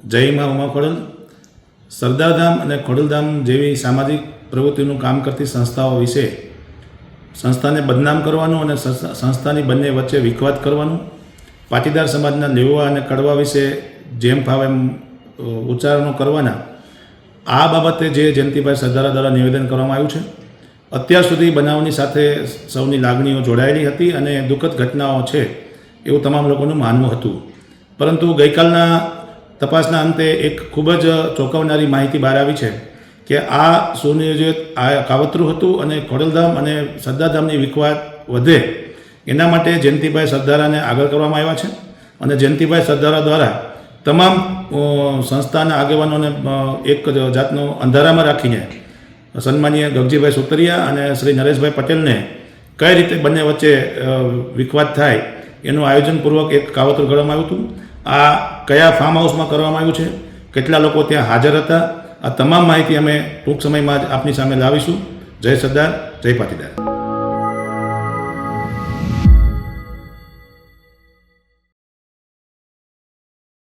જય મા ઉમા ખોડલ. સરદારધામ અને ખોડલધામ જેવી સામાજિક પ્રવૃત્તિનું કામ કરતી સંસ્થાઓ વિશે સંસ્થાને બદનામ કરવાનું અને સંસ્થાની બંને વચ્ચે વિખવાદ કરવાનું, પાટીદાર સમાજના લેવા અને કડવા વિશે જેમ ફાવે એમ ઉચ્ચારણો કરવાના, આ બાબતે જે જયંતિભાઈ સરદાર દ્વારા નિવેદન કરવામાં આવ્યું છે. અત્યાર સુધી બનાવની સાથે સૌની લાગણીઓ જોડાયેલી હતી અને દુઃખદ ઘટનાઓ છે એવું તમામ લોકોનું માનવું હતું. પરંતુ ગઈકાલના તપાસના અંતે એક ખૂબ જ ચોંકાવનારી માહિતી બહાર આવી છે કે આ સુનિયોજિત આ કાવતરું હતું અને ખોડલધામ અને સરદારધામની વિખવાદ વધે એના માટે જયંતિભાઈ સરદારાને આગળ કરવામાં આવ્યા છે. અને જયંતિભાઈ સરદારા દ્વારા તમામ સંસ્થાના આગેવાનોને એક જાતનો અંધારામાં રાખીને સન્માનીય ગગજીભાઈ સુતરિયા અને શ્રી નરેશભાઈ પટેલને કઈ રીતે બંને વચ્ચે વિખવાદ થાય એનું આયોજનપૂર્વક એક કાવતરું ઘડવામાં આવ્યું હતું. આ કયા ફાર્મ હાઉસમાં કરવામાં આવ્યું છે, કેટલા લોકો ત્યાં હાજર હતા, આ તમામ માહિતી અમે ટૂંક સમયમાં જ આપની સામે લાવીશું. જય સરદાર, જય પાટીદાર.